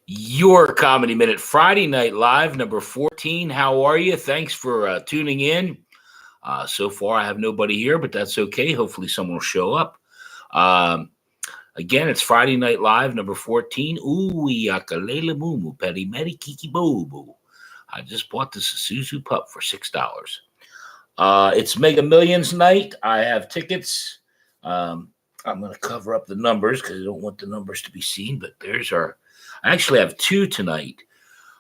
Your Comedy Minute Friday Night Live, number 14. How are you? Thanks for tuning in. So far, I have nobody here, but that's okay. Hopefully, someone will show up. Again, it's Friday Night Live, number 14. Ooh, yakalele mumu, peri meri kiki boo boo. I just bought this Isuzu pup for $6. It's Mega Millions night. I have tickets. I'm going to cover up the numbers because I don't want the numbers to be seen, but there's our. I actually have two tonight.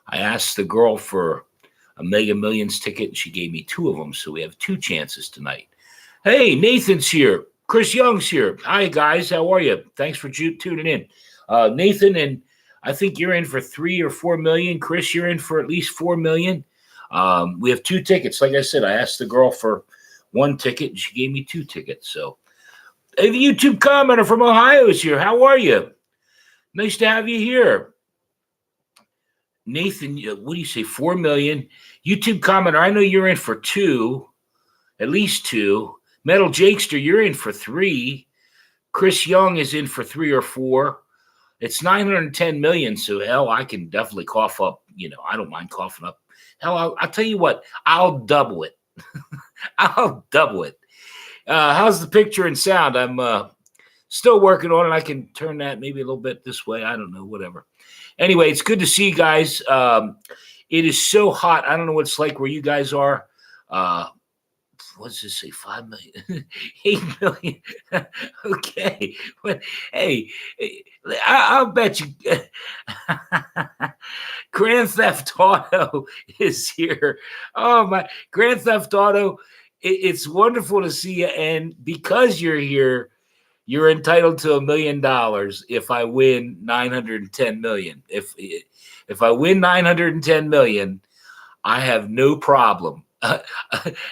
I asked the girl for a Mega Millions ticket, and she gave me two of them, so we have two chances tonight. Hey, Nathan's here. Chris Young's here. Hi, guys. How are you? Thanks for tuning in. Nathan, and I think you're in for 3 or 4 million. Chris, you're in for at least 4 million. We have two tickets. Like I said, I asked the girl for one ticket, and she gave me two tickets. So, hey, the YouTube commenter from Ohio is here. How are you? Nice to have you here. Nathan, what do you say, 4 million? YouTube commenter, I know you're in for two, at least two. Metal Jakester, you're in for 3. Chris Young is in for 3 or 4. It's 910 million, so hell, I can definitely cough up. I don't mind coughing up. Hell, I'll tell you what, I'll double it. I'll double it. How's the picture and sound? I'm still working on it. I can turn that maybe a little bit this way. I don't know, whatever. Anyway, it's good to see you guys. It is so hot. I don't know what it's like where you guys are. What does this say? 5 million, 8 million. Okay. But hey, I'll bet you Grand Theft Auto is here. Oh my, Grand Theft Auto. It's wonderful to see you. And because you're here, you're entitled to $1 million if I win 910 million. If I win 910 million, I have no problem.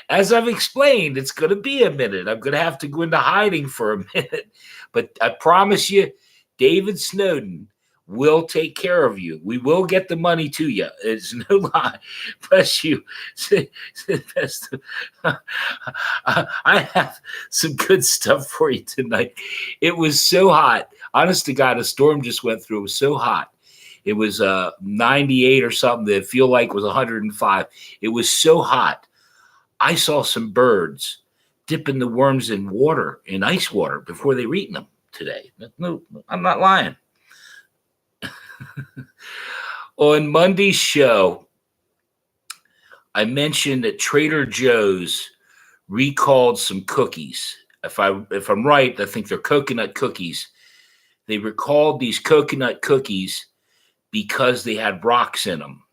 As I've explained, it's going to be a minute. I'm going to have to go into hiding for a minute. But I promise you, David Snowden will take care of you. We will get the money to you. It's no lie. Bless you. I have some good stuff for you tonight. It was so hot. Honest to God, a storm just went through. It was so hot. It was 98 or something that feel like was 105. It was so hot. I saw some birds dipping the worms in water, in ice water, before they were eating them today. No, I'm not lying. On Monday's show, I mentioned that Trader Joe's recalled some cookies. If I'm right, I think they're coconut cookies. They recalled these coconut cookies because they had rocks in them.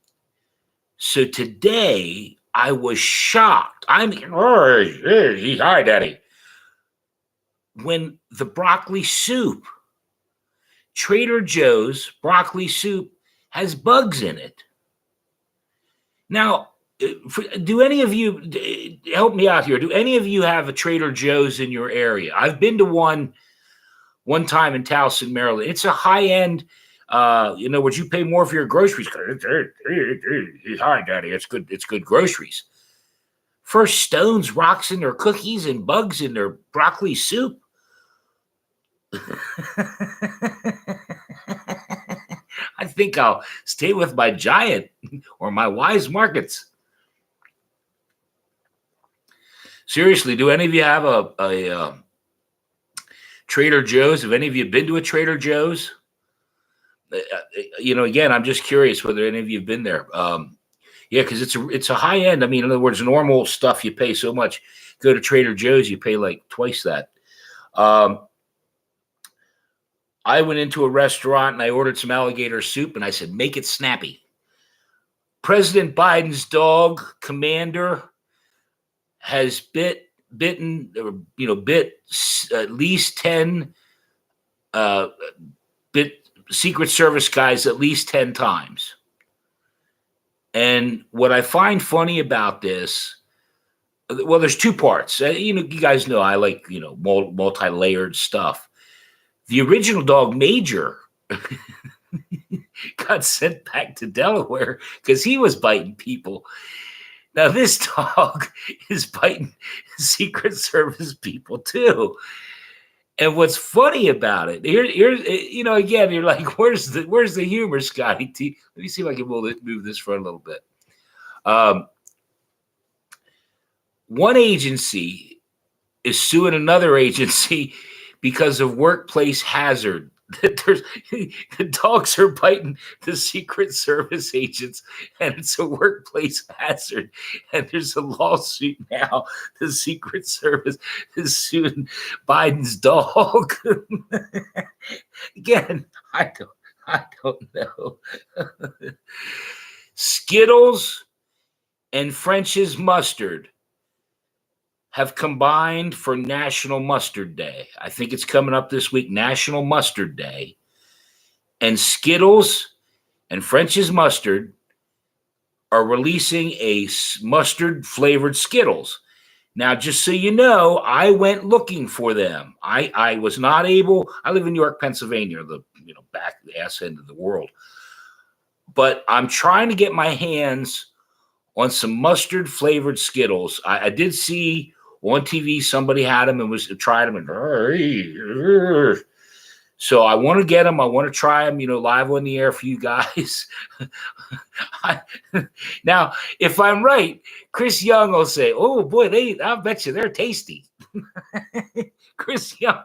So today, I was shocked. Hi, Daddy. When the broccoli soup, Trader Joe's broccoli soup has bugs in it. Now, do any of you, help me out here, do any of you have a Trader Joe's in your area? I've been to one time in Towson, Maryland. It's a high-end, would you pay more for your groceries? Hi, Daddy, it's good groceries. First stones, rocks in their cookies and bugs in their broccoli soup. I think I'll stay with my Giant or my Wise Markets. Seriously, do any of you have a Trader Joe's? Have any of you been to a Trader Joe's? Again, I'm just curious whether any of you have been there. Yeah, because it's a high end. I mean, in other words, normal stuff you pay so much. Go to Trader Joe's, you pay like twice that. I went into a restaurant and I ordered some alligator soup and I said, make it snappy. President Biden's dog, Commander, has bit at least 10 Secret Service guys at least 10 times. And what I find funny about this, well, there's two parts. You guys know I like, multi-layered stuff. The original dog, Major, got sent back to Delaware because he was biting people. Now, this dog is biting Secret Service people, too. And what's funny about it, again, you're like, where's the humor, Scotty T? Let me see if I can move this for a little bit. One agency is suing another agency because of workplace hazard. The dogs are biting the Secret Service agents, and it's a workplace hazard. And there's a lawsuit now. The Secret Service is suing Biden's dog. Again, I don't know. Skittles and French's mustard have combined for National Mustard Day. I think it's coming up this week, National Mustard Day. And Skittles and French's Mustard are releasing a mustard-flavored Skittles. Now, just so you know, I went looking for them. I was not able. I live in York, Pennsylvania, the back ass end of the world. But I'm trying to get my hands on some mustard-flavored Skittles. I did see on TV somebody had them and tried them, and so I want to get them. I want to try them, live on the air for you guys. Now, if I'm right, Chris Young will say, "Oh boy, I bet you they're tasty." Chris Young.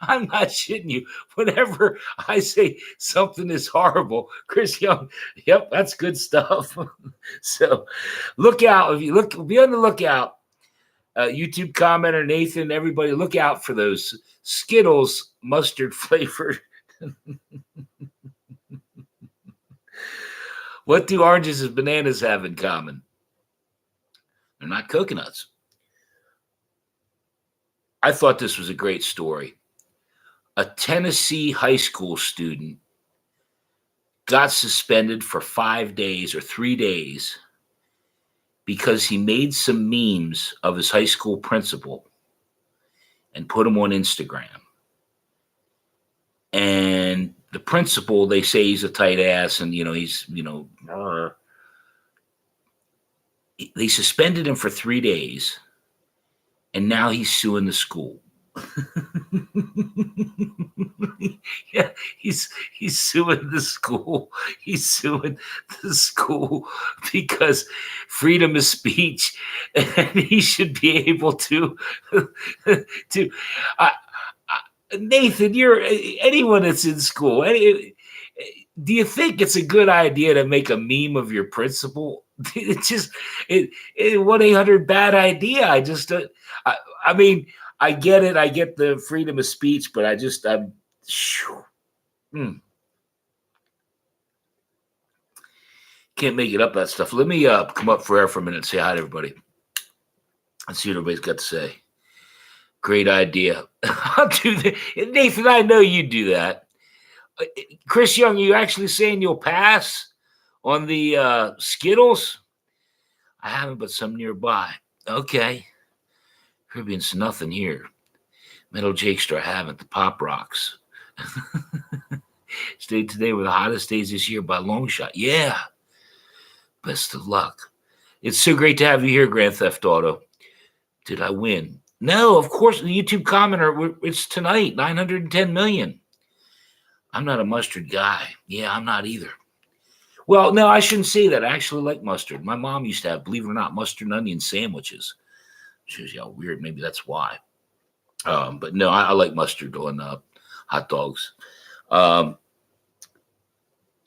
I'm not shitting you. Whenever I say something is horrible, Chris Young, yep, that's good stuff. So look out. Be on the lookout. YouTube commenter, Nathan, everybody, look out for those Skittles mustard flavored. What do oranges and bananas have in common? They're not coconuts. I thought this was a great story. A Tennessee high school student got suspended for 5 days or 3 days because he made some memes of his high school principal and put them on Instagram. And the principal, they say he's a tight ass and, they suspended him for 3 days. And now he's suing the school. Yeah, he's suing the school. He's suing the school because freedom of speech, and he should be able to. Nathan, anyone that's in school. Do you think it's a good idea to make a meme of your principal? It's just 1-800 bad idea. I mean, I get it. I get the freedom of speech, but can't make it up, that stuff. Let me come up for air for a minute and say hi to everybody. Let's see what everybody's got to say. Great idea. I'll do that. Nathan, I know you do that. Chris Young, you actually saying you'll pass on the Skittles? I haven't, but some nearby. Okay. Caribbean's nothing here. Metal Jakester, I haven't. The Pop Rocks. Stayed today were the hottest days this year by a long shot. Yeah. Best of luck. It's so great to have you here, Grand Theft Auto. Did I win? No, of course. The YouTube commenter, it's tonight, 910 million. I'm not a mustard guy. Yeah, I'm not either. Well, no, I shouldn't say that. I actually like mustard. My mom used to have, believe it or not, mustard and onion sandwiches. Shows you how weird. Maybe that's why. But no, I like mustard on hot dogs. I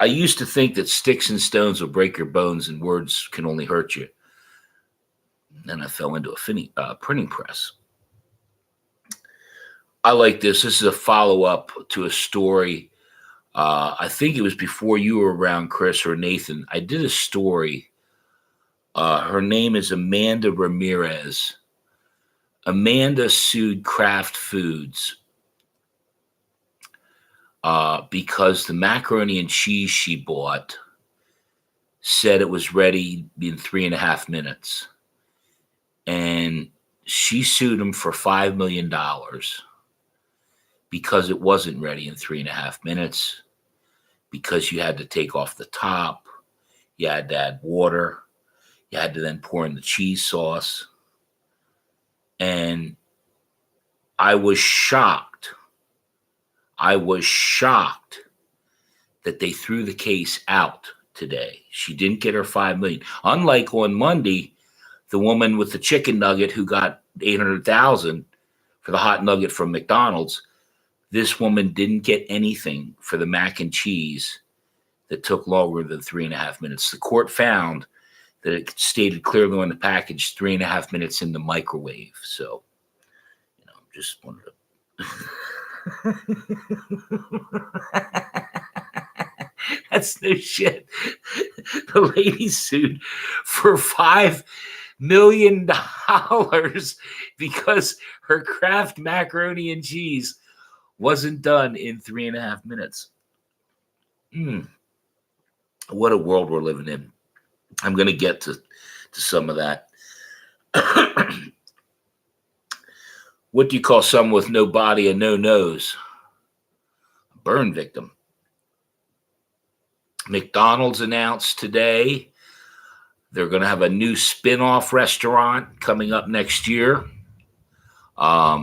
used to think that sticks and stones will break your bones and words can only hurt you. Then I fell into a printing press. I like this. This is a follow-up to a story. I think it was before you were around, Chris or Nathan. I did a story. Her name is Amanda Ramirez. Amanda sued Kraft Foods because the macaroni and cheese she bought said it was ready in 3.5 minutes. And she sued them for $5 million because it wasn't ready in 3.5 minutes, because you had to take off the top, you had to add water, you had to then pour in the cheese sauce. And I was shocked. I was shocked that they threw the case out today. She didn't get her $5 million. Unlike on Monday, the woman with the chicken nugget who got $800,000 for the hot nugget from McDonald's, this woman didn't get anything for the mac and cheese that took longer than 3.5 minutes. The court found that it stated clearly on the package 3.5 minutes in the microwave. So, just wanted to. That's no shit. The lady sued for $5 million because her Kraft macaroni and cheese wasn't done in 3.5 minutes. What a world we're living in. I'm going to get to some of that. What do you call someone with no body and no nose? A burn victim. McDonald's announced today they're going to have a new spin-off restaurant coming up next year. By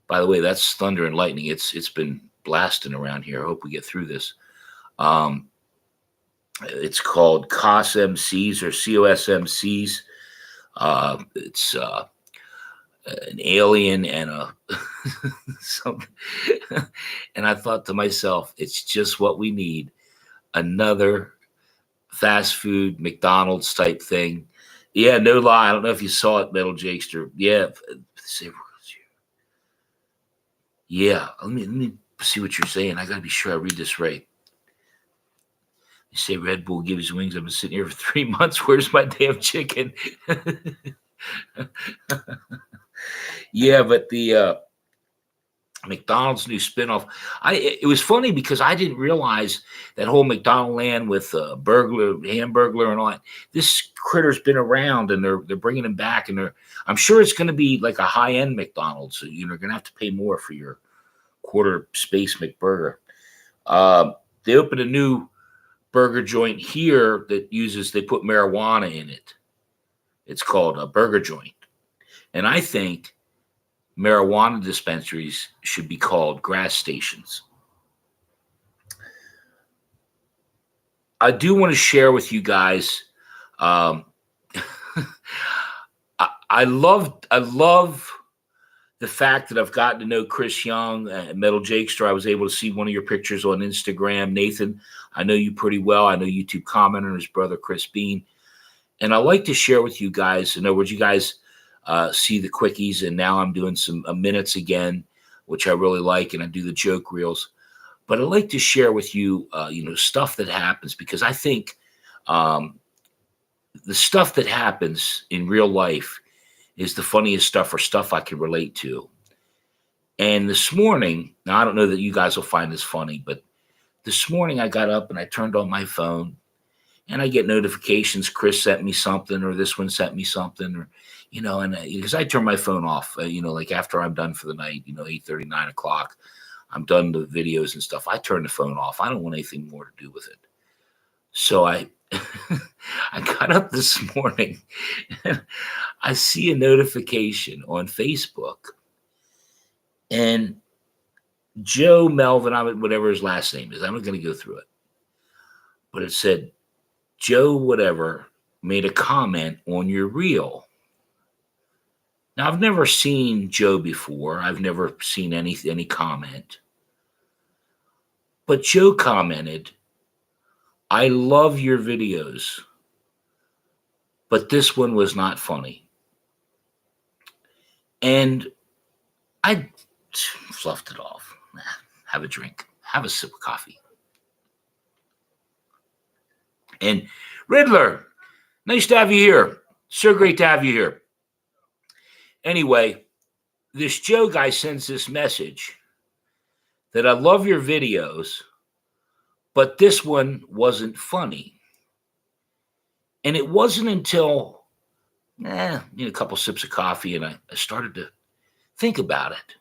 the way, that's thunder and lightning. It's been blasting around here. I hope we get through this. It's called COSMCs or COSMCs. It's an alien and a something. And I thought to myself, it's just what we need. Another fast food McDonald's type thing. Yeah, no lie. I don't know if you saw it, Metal Jakester. Yeah. Yeah. Let me see what you're saying. I got to be sure I read this right. You say Red Bull gives wings. I've been sitting here for 3 months. Where's my damn chicken? Yeah, but the McDonald's new spinoff. It was funny because I didn't realize that whole McDonald land with Hamburglar, and all that. This critter's been around, and they're bringing him back, and I'm sure it's going to be like a high end McDonald's. So you're going to have to pay more for your quarter space McBurger. They opened a new burger joint here that they put marijuana in it. It's called a burger joint. And I think marijuana dispensaries should be called grass stations. I do want to share with you guys. I love the fact that I've gotten to know Chris Young, Metal Jakester. I was able to see one of your pictures on Instagram. Nathan, I know you pretty well. I know YouTube commenter, his brother Chris Bean. And I like to share with you guys, in other words, you guys see the quickies, and now I'm doing some minutes again, which I really like, and I do the joke reels. But I like to share with you, stuff that happens, because I think the stuff that happens in real life is the funniest stuff, or stuff I can relate to. And this morning, now I don't know that you guys will find this funny, but this morning I got up and I turned on my phone, and I get notifications. Chris sent me something, or this one sent me something, or, and because I turn my phone off, like after I'm done for the night, 8:30, 9 o'clock, I'm done the videos and stuff. I turn the phone off. I don't want anything more to do with it. So I got up this morning, and I see a notification on Facebook, and Joe Melvin, whatever his last name is, I'm not going to go through it, but it said, Joe whatever made a comment on your reel. Now, I've never seen Joe before. I've never seen any comment. But Joe commented, I love your videos, but this one was not funny. And I fluffed it off. Have a drink. Have a sip of coffee. And Riddler, nice to have you here. So great to have you here. Anyway, this Joe guy sends this message that I love your videos, but this one wasn't funny. And it wasn't until a couple sips of coffee, and I started to think about it.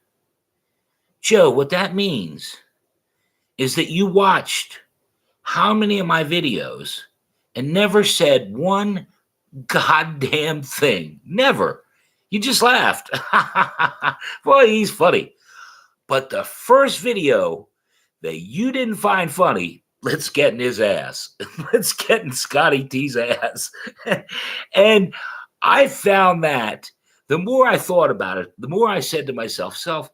Joe, what that means is that you watched how many of my videos and never said one goddamn thing. Never. You just laughed. Boy, he's funny. But the first video that you didn't find funny, let's get in his ass. Let's get in Scotty T's ass. And I found that the more I thought about it, the more I said to myself,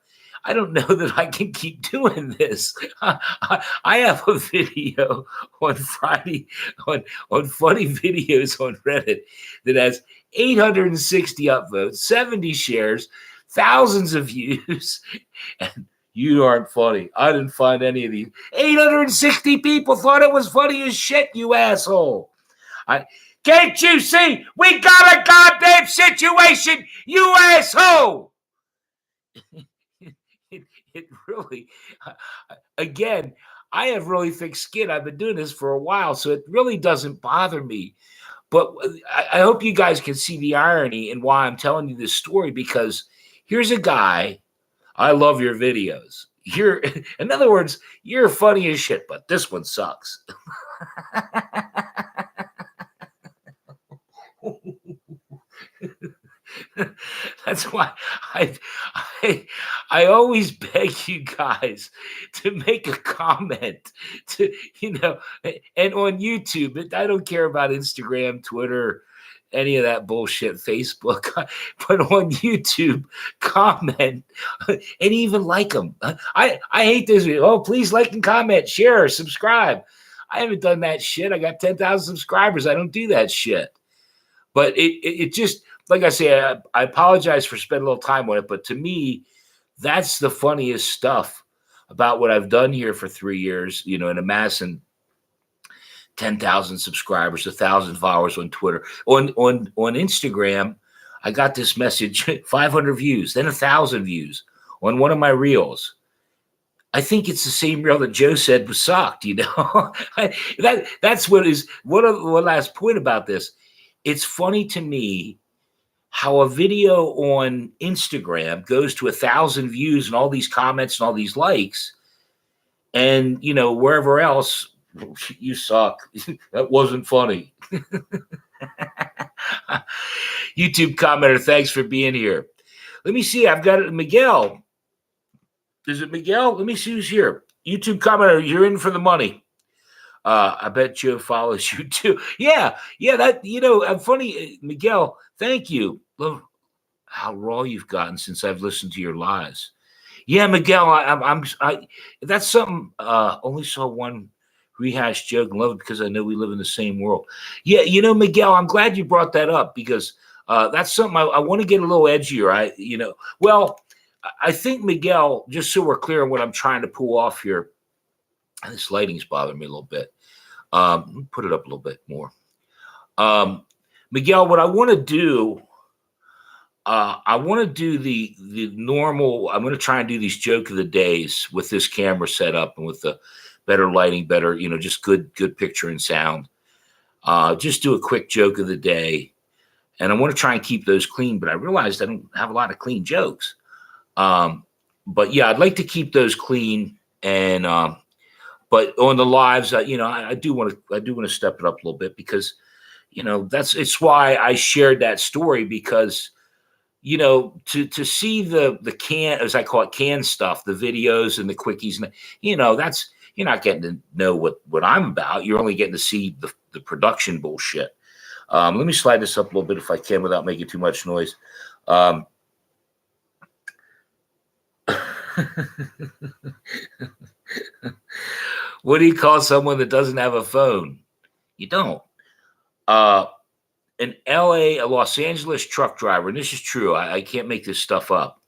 I don't know that I can keep doing this. I have a video on Friday on funny videos on Reddit that has 860 upvotes, 70 shares, thousands of views, and you aren't funny. I didn't find any of these. 860 people thought it was funny as shit, you asshole. Can't you see? We got a goddamn situation, you asshole. It really, again, I have really thick skin. I've been doing this for a while, so it really doesn't bother me. But I hope you guys can see the irony in why I'm telling you this story, because here's a guy. I love your videos. In other words, you're funny as shit, but this one sucks. That's why I always beg you guys to make a comment and on YouTube. I don't care about Instagram, Twitter, any of that bullshit, Facebook, but on YouTube, comment and even like them. I hate this. Oh, please like and comment, share, subscribe. I haven't done that shit. I got 10,000 subscribers. I don't do that shit. But it just, like I say, I apologize for spending a little time on it, but to me, that's the funniest stuff about what I've done here for 3 years, and amassing 10,000 subscribers, 1,000 followers on Twitter. On Instagram, I got this message, 500 views, then 1,000 views on one of my reels. I think it's the same reel that Joe said was sucked, That's what is one last point about this. It's funny to me how a video on Instagram goes to 1,000 views and all these comments and all these likes, and wherever else, you suck. That wasn't funny. YouTube commenter, thanks for being here. Let me see. I've got it. Miguel. Is it Miguel? Let me see who's here. YouTube commenter, you're in for the money. I bet Joe follows you too. Yeah. That I'm funny, Miguel. Thank you. Love how raw you've gotten since I've listened to your lies. Yeah, Miguel. I that's something. Only saw one rehash joke and love it because I know we live in the same world. Yeah, Miguel. I'm glad you brought that up because that's something I want to get a little edgier. Well, I think Miguel. Just so we're clear on what I'm trying to pull off here. This lighting's bothering me a little bit. Put it up a little bit more. Miguel, what I want to do, I want to do the normal. I'm going to try and do these joke of the days with this camera set up and with the better lighting, better, just good picture and sound. Just do a quick joke of the day. And I want to try and keep those clean, but I realized I don't have a lot of clean jokes. But yeah, I'd like to keep those clean and, but on the lives, I do want to step it up a little bit because, it's why I shared that story because, to see the can, as I call it, can stuff, the videos and the quickies, and that's, you're not getting to know what I'm about. You're only getting to see the production bullshit. Let me slide this up a little bit if I can without making too much noise. What do you call someone that doesn't have a phone? You don't. A Los Angeles truck driver, and this is true. I can't make this stuff up.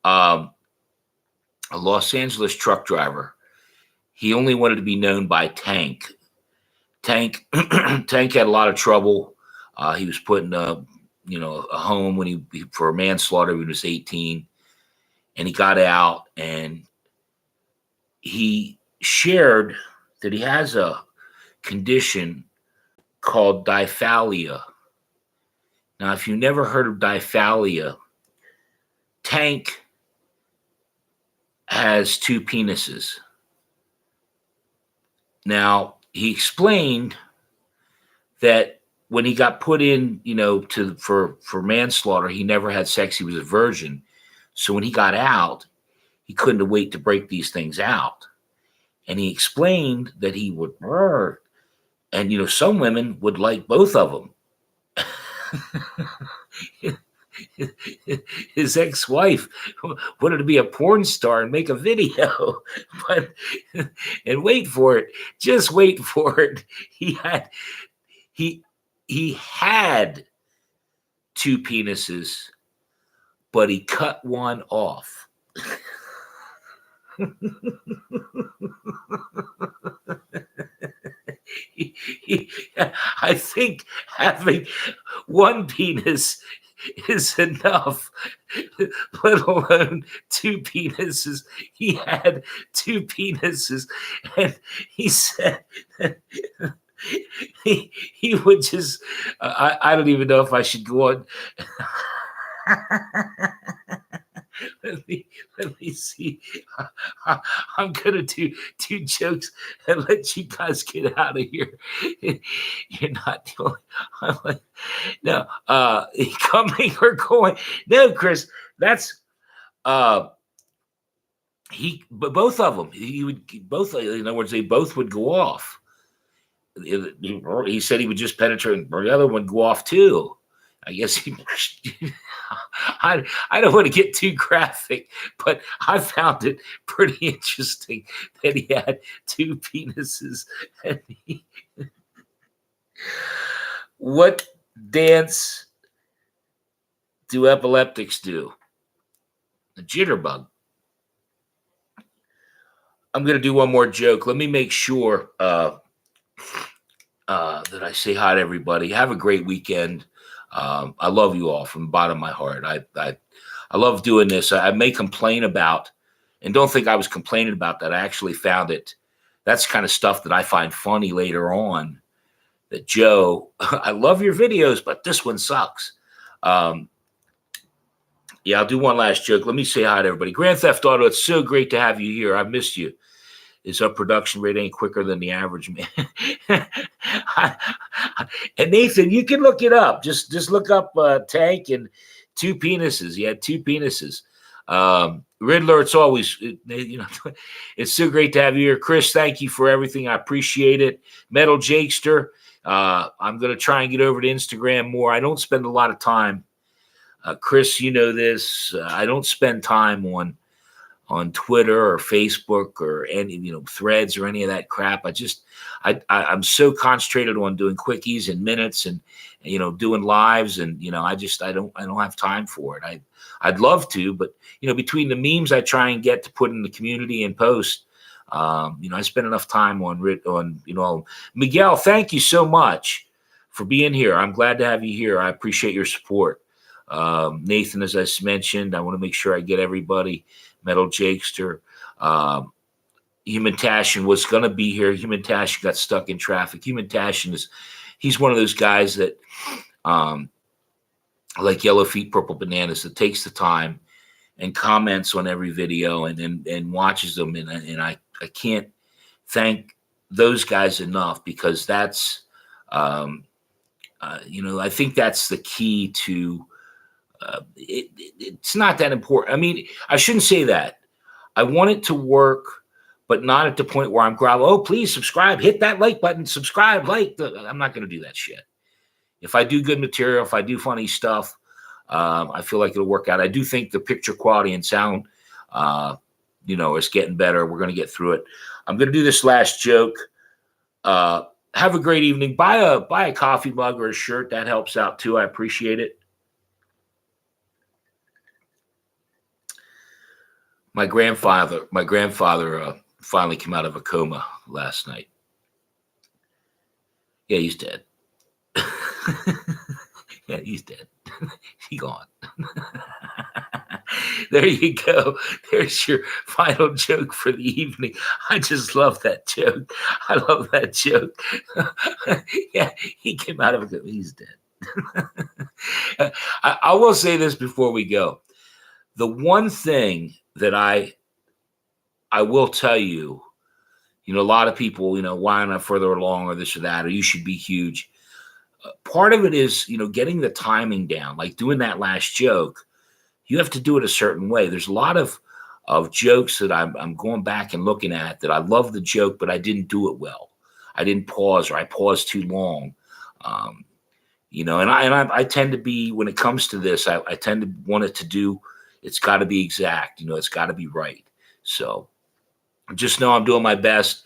A Los Angeles truck driver. He only wanted to be known by Tank. Tank had a lot of trouble. He was put in a home when for manslaughter when he was 18, and he got out and he shared that he has a condition called diphallia. Now, if you've never heard of diphallia, Tank has 2 penises. Now, he explained that when he got put in, for manslaughter, he never had sex. He was a virgin. So when he got out, he couldn't wait to break these things out. And he explained that he would, and some women would like both of them. His ex-wife wanted to be a porn star and make a video, and wait for it, just wait for it. He had two penises, but he cut one off. I think having one penis is enough, let alone two penises. He had two penises, and he said he would just, I don't even know if I should go on. Let me see. I'm gonna do two jokes and let you guys get out of here. You're not the only. I'm like, no, coming or going. No, Chris, that's but both of them. He would both. In other words, they both would go off. He said he would just penetrate, and the other one go off too. I guess I don't want to get too graphic, but I found it pretty interesting that he had two penises. And what dance do epileptics do? The jitterbug. I'm going to do one more joke. Let me make sure that I say hi to everybody. Have a great weekend. I love you all from the bottom of my heart. I love doing this. I may complain about, and don't think I was complaining about that. I actually found it. That's the kind of stuff that I find funny later on. That Joe, I love your videos, but this one sucks. Yeah, I'll do one last joke. Let me say hi to everybody. Grand Theft Auto, it's so great to have you here. I missed you. Is our production rate ain't quicker than the average man. And Nathan, you can look it up. Just look up Tank and two penises. He had two penises. Riddler, it's always, it's so great to have you here. Chris, thank you for everything. I appreciate it. Metal Jakester, I'm going to try and get over to Instagram more. I don't spend a lot of time. Chris, you know this. I don't spend time on Twitter or Facebook or any, threads or any of that crap. I'm so concentrated on doing quickies and minutes and, doing lives. And, I don't have time for it. I'd love to, but, between the memes I try and get to put in the community and post, I spend enough time on, Miguel, thank you so much for being here. I'm glad to have you here. I appreciate your support. Nathan, as I mentioned, I want to make sure I get everybody. Metal Jakester, Human Tashin was going to be here. Human Tashin got stuck in traffic. Human Tashin he's one of those guys that, like Yellow Feet, Purple Bananas, that takes the time and comments on every video and watches them. And I can't thank those guys enough, because that's, I think that's the key to, it's not that important. I mean, I shouldn't say that. I want it to work, but not at the point where I'm grabbing, oh, please subscribe, hit that like button, subscribe, I'm not going to do that shit. If I do good material, if I do funny stuff, I feel like it'll work out. I do think the picture quality and sound, is getting better. We're going to get through it. I'm going to do this last joke. Have a great evening. Buy a coffee mug or a shirt. That helps out too. I appreciate it. My grandfather finally came out of a coma last night. Yeah, he's dead. Yeah, he's dead. He's gone. There you go. There's your final joke for the evening. I just love that joke. I love that joke. Yeah, he came out of a coma. He's dead. I will say this before we go. The one thing that I will tell you, a lot of people, why am I further along or this or that, or you should be huge. Part of it is, getting the timing down, like doing that last joke. You have to do it a certain way. There's a lot of jokes that I'm going back and looking at that I love the joke, but I didn't do it well. I didn't pause, or I paused too long. Um, and I tend to be, when it comes to this, I tend to want it to do. It's got to be exact. It's got to be right. So just know I'm doing my best.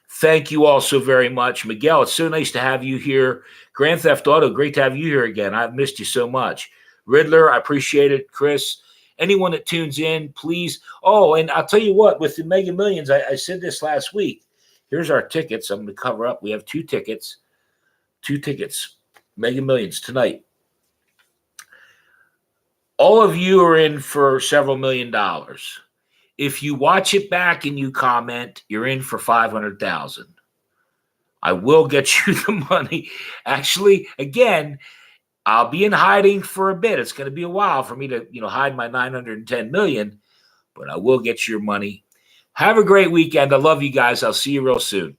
Thank you all so very much. Miguel, it's so nice to have you here. Grand Theft Auto, great to have you here again. I've missed you so much. Riddler, I appreciate it. Chris, anyone that tunes in, please. Oh, and I'll tell you what, with the Mega Millions, I said this last week. Here's our tickets. I'm going to cover up. We have two tickets. Mega Millions tonight. All of you are in for several $1,000,000. If you watch it back and you comment, you're in for 500,000. I will get you the money. Actually, again, I'll be in hiding for a bit. It's going to be a while for me to, hide my 910 million, but I will get your money. Have a great weekend. I love you guys. I'll see you real soon.